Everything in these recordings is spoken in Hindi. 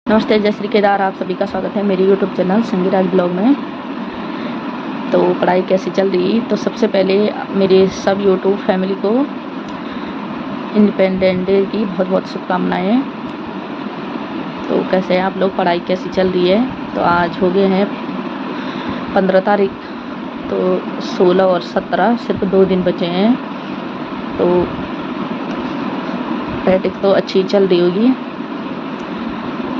नमस्ते, जय श्री केदार। आप सभी का स्वागत है मेरे यूट्यूब चैनल संगीराज ब्लॉग में। तो पढ़ाई कैसी चल रही? तो सबसे पहले मेरे सब यूट्यूब फैमिली को इंडिपेंडेंस डे की बहुत बहुत शुभकामनाएँ। तो कैसे हैं आप लोग? पढ़ाई कैसी चल रही है? तो आज हो गए हैं 15 तारीख, तो 16 और 17 सिर्फ 2 दिन बचे हैं। तो प्रैक्टिस तो अच्छी चल रही होगी।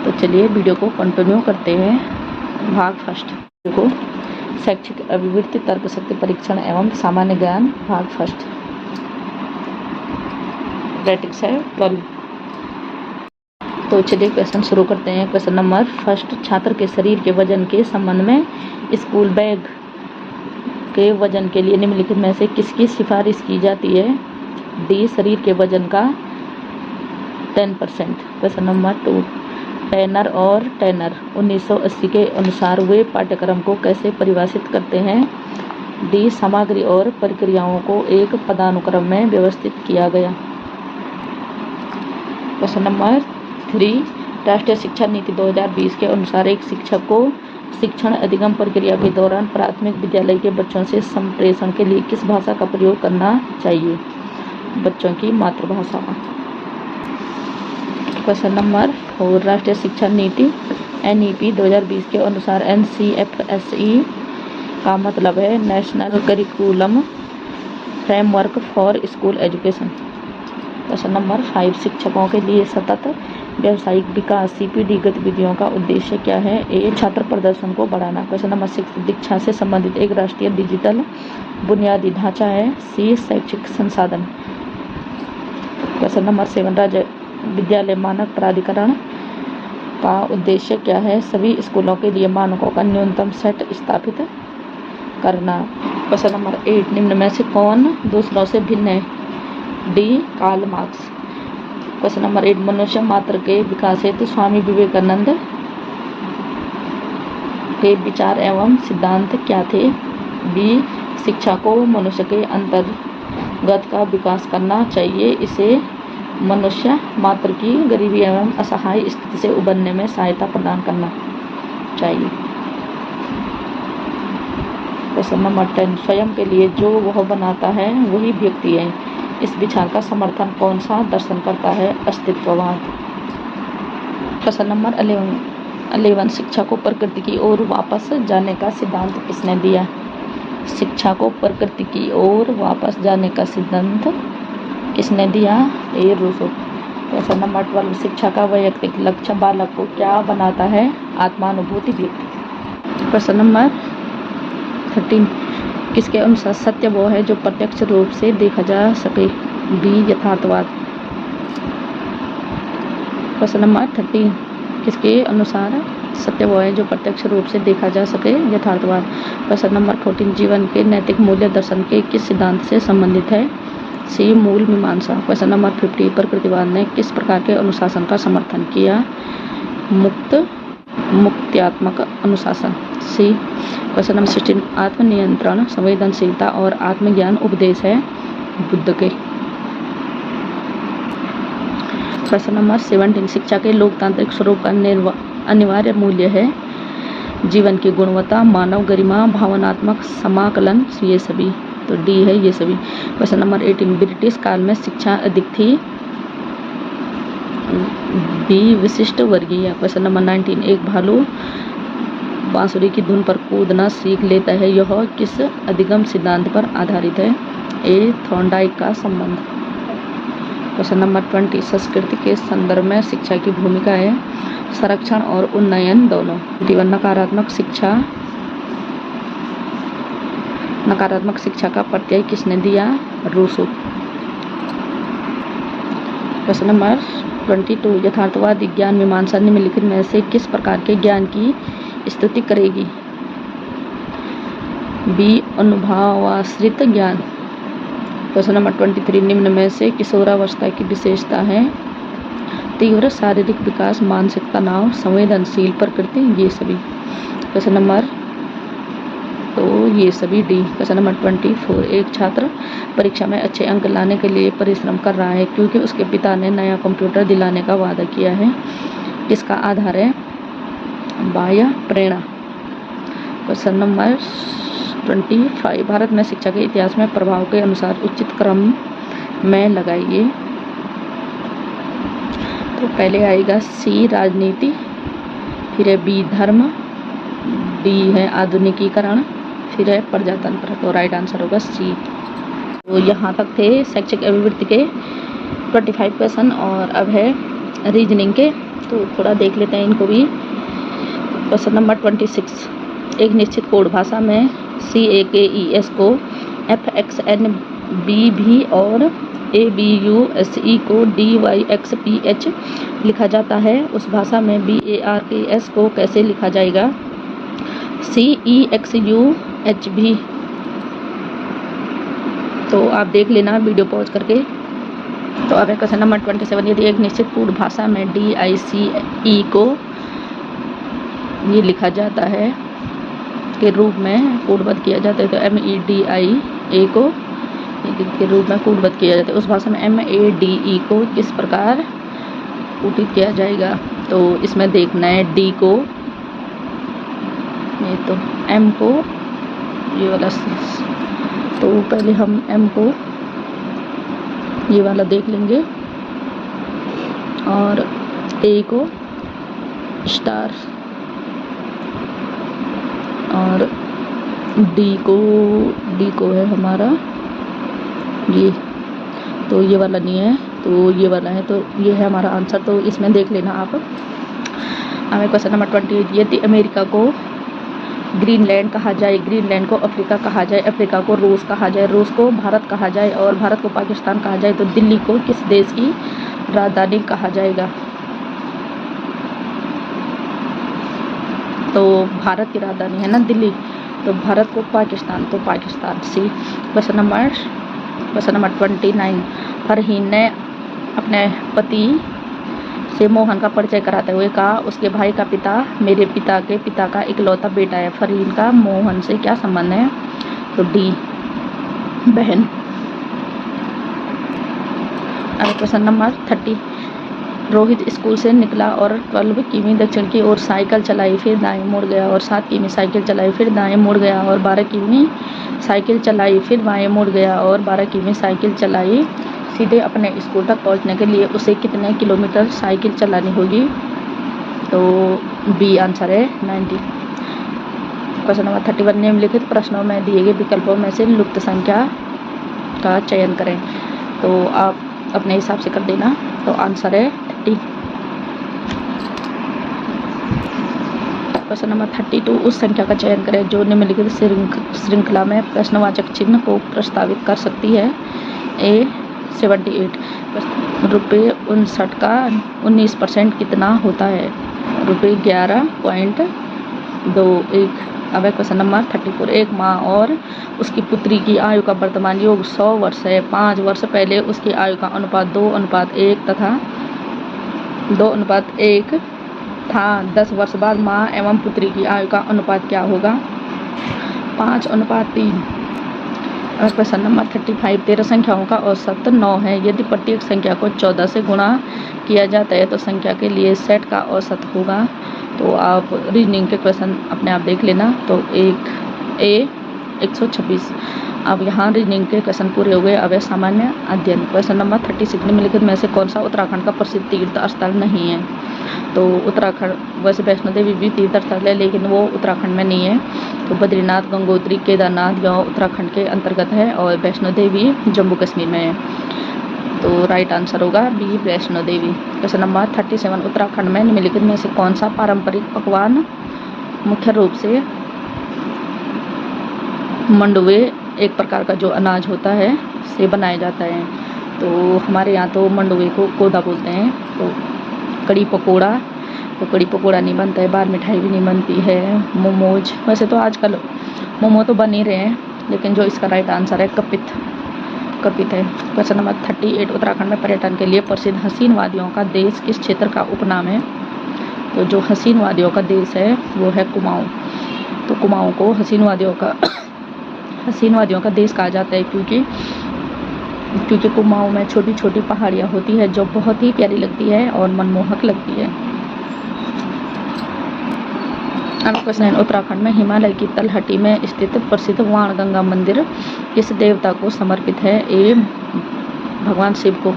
तो चलिए वीडियो को कंटिन्यू करते हैं। भाग फर्स्ट को शैक्षिक अभिवृत्ति तर्क शक्ति परीक्षण एवं सामान्य ज्ञान भाग फर्स्ट। प्रैक्टिस है 12। तो चलिए क्वेश्चन शुरू करते हैं। क्वेश्चन नंबर फर्स्ट, छात्र के शरीर के वजन के संबंध में स्कूल बैग के वजन के लिए निम्नलिखित में से किसकी सिफारिश की जाती है? डी, शरीर के वजन का 10%। क्वेश्चन नंबर 2, टैनर और टैनर 1980 के अनुसार वे पाठ्यक्रम को कैसे परिभाषित करते हैं? डी, सामग्री और प्रक्रियाओं को एक पदानुक्रम में व्यवस्थित किया गया। क्वेश्चन नंबर 3, राष्ट्रीय शिक्षा नीति 2020 के अनुसार एक शिक्षक को शिक्षण अधिगम प्रक्रिया के दौरान प्राथमिक विद्यालय के बच्चों से संप्रेषण के लिए किस भाषा का प्रयोग करना चाहिए? बच्चों की मातृभाषा। क्वेश्चन नंबर 4, राष्ट्रीय शिक्षा नीति NEP 2020 के अनुसार NCFSE का मतलब है national curriculum framework for school education. Question number 5, शिक्षकों के लिए सतत व्यावसायिक विकास CPD गतिविधियों का उद्देश्य क्या है? ए, छात्र प्रदर्शन को बढ़ाना। क्वेश्चन नंबर 6, दीक्षा से संबंधित एक राष्ट्रीय डिजिटल बुनियादी ढांचा है। सी, शैक्षिक संसाधन। क्वेश्चन नंबर 7, राज्य विद्यालय मानक प्राधिकरण का उद्देश्य क्या है? सभी स्कूलों के लिए मानकों का न्यूनतम सेट स्थापित करना। क्वेश्चन नंबर 8, निम्न में से कौन दूसरों से भिन्न है? D, Karl Marx. Question number 8, मनुष्य मात्र के विकास हेतु स्वामी विवेकानंद के विचार एवं सिद्धांत क्या थे? बी, शिक्षा को मनुष्य के अंतर्गत का विकास करना चाहिए, इसे मनुष्य मात्र की गरीबी एवं असहाय स्थिति से उबरने में सहायता प्रदान करना चाहिए। क्वेश्चन नंबर 10, स्वयं के लिए जो वह बनाता है वही व्यक्ति है, इस विचार का समर्थन कौन सा दर्शन करता है? अस्तित्ववाद। क्वेश्चन नंबर 11, शिक्षा को प्रकृति की ओर वापस जाने का सिद्धांत किसने दिया? शिक्षा को प्रकृति की ओर वापस जाने का सिद्धांत किसने दिया? ए, रूसो। क्वेश्चन नंबर 12, शिक्षा का वैयक्तिक लक्ष्य बालक को क्या बनाता है? आत्मानुभूति व्यक्ति। क्वेश्चन नंबर 13, किसके अनुसार सत्य वो है जो प्रत्यक्ष रूप से देखा जा सके? बी, यथार्थवाद। क्वेश्चन नंबर 13, किसके अनुसार सत्य वो है जो प्रत्यक्ष रूप से देखा जा सके? यथार्थवाद। क्वेश्चन नंबर 14, जीवन के नैतिक मूल्य दर्शन के किस सिद्धांत से संबंधित है? सी, मूल मीमांसा। क्वेश्चन नंबर 50, प्रकृतिवाद ने किस प्रकार के अनुशासन का समर्थन किया? मुक्त्यात्मक अनुशासन। सी। क्वेश्चन नंबर 16, आत्मनियंत्रण, संवेदनशीलता और आत्मज्ञान उपदेश है बुद्ध के। क्वेश्चन नंबर 17, शिक्षा के लोकतांत्रिक स्वरूप का अनिवार्य मूल्य है? जीवन की गुणवत्ता, मानव गरिमा, भावनात्मक समाकलन, ये सभी। तो डी है ये सभी। क्वेश्चन नंबर 18, ब्रिटिश काल में शिक्षा अधिक थी? बी, विशिष्ट वर्गीय। क्वेश्चन नंबर 19, एक भालू बांसुरी की धुन पर कूदना सीख लेता है, यह किस अधिगम सिद्धांत पर आधारित है? ए, थॉर्नडाइक का संबंध। क्वेश्चन नंबर 20, संस्कृति के संदर्भ में शिक्षा की भूमिका है? संरक्षण और उन्नयन दोनों। नकारात्मक शिक्षा का प्रत्यय किसने दिया? रूसो। क्वेश्चन नंबर 22, यथार्थवादी ज्ञान मीमांसा निम्नलिखित में से किस प्रकार के ज्ञान की स्तुति करेगी? बी, अनुभवाश्रित ज्ञान। क्वेश्चन नंबर 23, निम्न में से किशोरावस्था की विशेषता है? तीव्र शारीरिक विकास, मानसिक तनाव, संवेदनशील प्रकृति, ये सभी। क्वेश्चन नंबर तो ये सभी डी। क्वेश्चन नंबर 24, एक छात्र परीक्षा में अच्छे अंक लाने के लिए परिश्रम कर रहा है क्योंकि उसके पिता ने नया कंप्यूटर दिलाने का वादा किया है। किसका आधार है? बाह्य प्रेरणा। क्वेश्चन नंबर 25, भारत में शिक्षा के इतिहास में प्रभाव के अनुसार उचित क्रम में लगाइए। तो पहले आएगा सी राजनीति, फिर है बी धर्म, डी है आधुनिकीकरण, फिर है प्रजातंत्र। तो राइट आंसर होगा सी। तो यहाँ तक थे शैक्षिक अभिवृत्ति के 25 क्वेश्चन और अब है रीजनिंग के, तो थोड़ा देख लेते हैं इनको भी। क्वेश्चन नंबर 26, एक निश्चित कोड भाषा में CAKES को FXNBV और ABUSE को DYXPH लिखा जाता है। उस भाषा में BARKS को कैसे लिखा जाएगा? CEXUHV। तो आप देख लेना वीडियो पॉज करके। तो अब है क्वेश्चन नंबर 27, यदि एक निश्चित कोड भाषा में DICE को ये लिखा जाता है के रूप में कोडबद्ध किया जाता है, तो MEDIA को के रूप में कोडबद्ध किया जाता है। उस भाषा में MADE को किस प्रकार कोडित किया जाएगा? तो इसमें देखना है D को, ये तो M को, ये वाला, तो पहले हम M को ये वाला देख लेंगे और A को स्टार और डी को है हमारा ये, तो ये वाला नहीं है, तो ये वाला है, तो ये है हमारा आंसर। तो इसमें देख लेना आप। हमें क्वेश्चन नंबर 28, यदि अमेरिका को ग्रीनलैंड कहा जाए, ग्रीनलैंड को अफ्रीका कहा जाए, अफ्रीका को रूस कहा जाए, रूस को भारत कहा जाए और भारत को पाकिस्तान कहा जाए, तो दिल्ली को किस देश की राजधानी कहा जाएगा? तो भारत की राजधानी है ना दिल्ली, तो भारत को पाकिस्तान, तो पाकिस्तान सी। क्वेश्चन नंबर 29, फरहीन ने अपने पति से मोहन का परिचय कराते हुए कहा, उसके भाई का पिता मेरे पिता के पिता का इकलौता बेटा है। फरहीन का मोहन से क्या संबंध है? तो डी बहन। अब क्वेश्चन नंबर 30, रोहित स्कूल से निकला और 12 किमी दक्षिण की ओर साइकिल चलाई, फिर दाएं मुड़ गया और 7 किमी साइकिल चलाई, फिर दाएं मुड़ गया और 12 किमी साइकिल चलाई, फिर बाएं मुड़ गया और 12 किमी साइकिल चलाई। सीधे अपने स्कूल तक पहुंचने के लिए उसे कितने किलोमीटर साइकिल चलानी होगी? तो बी आंसर है 90। क्वेश्चन नंबर 31, निम्नलिखित प्रश्नों में दिए गए विकल्पों में से लुप्त संख्या का चयन करें। तो आप अपने हिसाब से कर देना। तो आंसर है 30। क्वेश्चन नंबर 32, उस संख्या का चयन करें जो निम्नलिखित श्रृंखला में प्रश्नवाचक चिन्ह को प्रस्तावित कर सकती है। A 78, रुपये 59 का 19% कितना होता है? रुपये 11.21। अब है क्वेश्चन नंबर 34, एक माँ और उसकी पुत्री की आयु का वर्तमान योग 100 वर्ष है। 5 वर्ष पहले उसकी आयु का अनुपात 2:1 तथा 2:1 था। 10 वर्ष बाद माँ एवं पुत्री की आयु का अनुपात क्या होगा? 5:3। क्वेश्चन नंबर 35, 13 संख्याओं का औसत 9 है। यदि प्रत्येक संख्या को 14 से गुणा किया जाता है तो संख्या के लिए सेट का औसत होगा। तो आप रीजनिंग के क्वेश्चन अपने आप देख लेना। तो एक A 126। अब यहाँ रीजनिंग के क्वेश्चन पूरे हो गए। अब है सामान्य अध्ययन। क्वेश्चन नंबर 36, निम्नलिखित में से कौन सा उत्तराखंड का प्रसिद्ध तीर्थ स्थल नहीं है? तो उत्तराखंड, वैसे वैष्णो देवी भी तीर्थ स्थल है लेकिन वो उत्तराखंड में नहीं है। तो बद्रीनाथ, गंगोत्री, केदारनाथ यह उत्तराखंड के अंतर्गत है और वैष्णो देवी जम्मू कश्मीर में है। तो राइट आंसर होगा B Vaishno Devi. Question number 37, Uttarakhand में निम्नलिखित में से कौन सा पारंपरिक पकवान मुख्य रूप से मंडुवे, एक प्रकार का जो अनाज होता है, से बनाया जाता है? तो हमारे यहाँ तो मंडुवे को कोदा बोलते हैं। तो कड़ी पकोड़ा, तो कड़ी पकोड़ा नहीं बनता है, बाहर मिठाई भी नहीं बनती है। मोमोज, वैसे तो आजकल मोमो तो बन ही रहे हैं लेकिन जो इसका राइट आंसर है कपित है। क्वेश्चन नंबर 38, उत्तराखंड में पर्यटन के लिए प्रसिद्ध हसीन वादियों का देश किस क्षेत्र का उपनाम है? तो जो हसीन वादियों का देश है वो है कुमाऊं। तो कुमाऊं को हसीन वादियों का देश कहा जाता है क्योंकि कुमाऊं में छोटी छोटी पहाड़ियाँ होती है जो बहुत ही प्यारी लगती है और मनमोहक लगती है। क्वेश्चन है, उत्तराखंड में हिमालय की तलहटी में स्थित प्रसिद्ध वाणगंगा मंदिर किस देवता को समर्पित है? ए भगवान शिव को।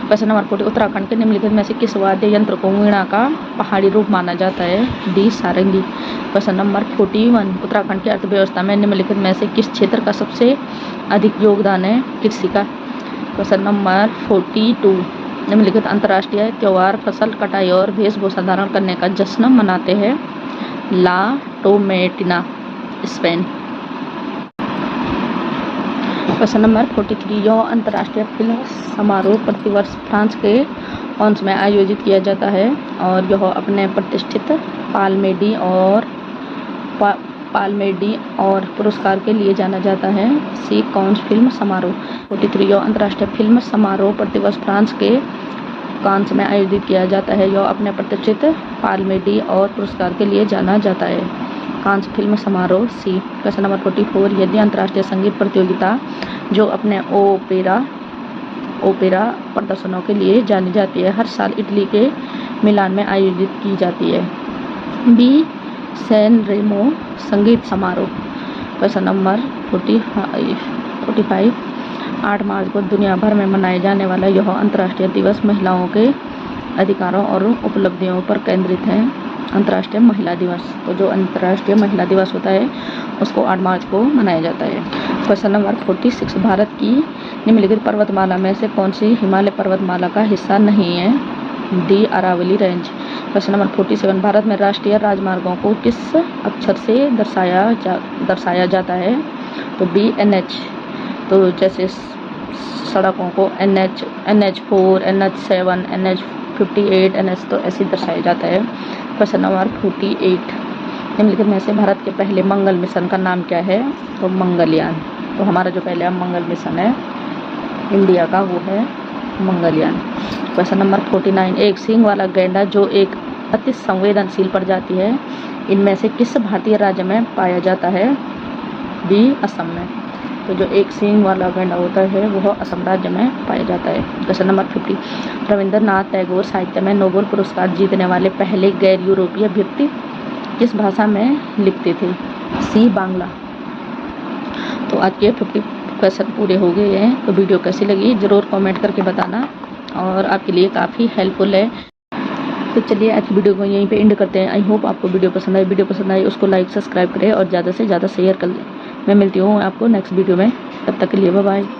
क्वेश्चन नंबर 40, उत्तराखंड के निम्नलिखित में से किस वाद्य यंत्र को वीणा का पहाड़ी रूप माना जाता है? डी सारंगी। क्वेश्चन नंबर 41, उत्तराखंड की अर्थव्यवस्था में निम्नलिखित में से किस क्षेत्र का सबसे अधिक योगदान है? कृषि का। क्वेश्चन नंबर 42, निम्नलिखित अंतर्राष्ट्रीय त्योहार फसल कटाई और वेशभूषा धारण करने का जश्न मनाते हैं? ला टोमेटिना, स्पेन। क्वेश्चन नंबर 43, यह अंतर्राष्ट्रीय फिल्म समारोह प्रतिवर्ष फ्रांस के कौंस में आयोजित किया जाता है और यह अपने प्रतिष्ठित पाल्मेडी और पुरस्कार के लिए जाना जाता है? सी कांस फिल्म समारोह। 43, यह अंतर्राष्ट्रीय फिल्म समारोह प्रतिवर्ष फ्रांस के कांस में आयोजित किया जाता है। यह अपने प्रतिष्ठित पाल्मेडी और पुरस्कार के लिए जाना जाता है? कांस फिल्म समारोह, सी। क्वेश्चन नंबर 44, यदि अंतर्राष्ट्रीय संगीत प्रतियोगिता जो अपने ओपेरा प्रदर्शनों के लिए जानी जाती है हर साल इटली के मिलान में आयोजित की जाती है? बी सैन रेमो संगीत समारोह। क्वेश्चन नंबर 45, 8 मार्च को दुनिया भर में मनाए जाने वाला यह अंतर्राष्ट्रीय दिवस महिलाओं के अधिकारों और उपलब्धियों पर केंद्रित है? अंतर्राष्ट्रीय महिला दिवस। तो जो अंतर्राष्ट्रीय महिला दिवस होता है उसको 8 मार्च को मनाया जाता है। क्वेश्चन नंबर 46, भारत की निम्नलिखित पर्वतमाला में से कौन सी हिमालय पर्वतमाला का हिस्सा नहीं है? D Aravalli range. Question number 47, Bharat में राष्ट्रीय राजमार्गों को किस अक्षर से दर्शाया जाता है? तो बी NH। तो जैसे सड़कों को NH4, NH7, NH58, NH, तो ऐसे दर्शाया जाता है। क्वेश्चन नंबर 48, निम्नलिखित में से भारत के पहले मंगल मिशन का नाम क्या है? तो मंगलयान। तो हमारा जो पहला मंगल मिशन है इंडिया का वो है मंगलयान। क्वेश्चन नंबर 49, एक सींग वाला गैंडा जो एक अति संवेदनशील प्रजाति है इनमें से किस भारतीय राज्य में पाया जाता है? बी असम में। तो जो एक सींग वाला गैंडा होता है वह असम राज्य में पाया जाता है। क्वेश्चन नंबर 50, रविंद्रनाथ टैगोर साहित्य में नोबेल पुरस्कार जीतने वाले पहले गैर यूरोपीय व्यक्ति किस भाषा में लिखते थे? सी बांग्ला। तो आज के 50 क्वेश्चन पूरे हो गए हैं। तो वीडियो कैसी लगी ज़रूर कमेंट करके बताना और आपके लिए काफ़ी हेल्पफुल है। तो चलिए आज की वीडियो को यहीं पे एंड करते हैं। आई होप आपको वीडियो पसंद आई उसको लाइक सब्सक्राइब करें और ज़्यादा से ज़्यादा शेयर कर दें। मैं मिलती हूँ आपको नेक्स्ट वीडियो में, तब तक के लिए बाय बाय।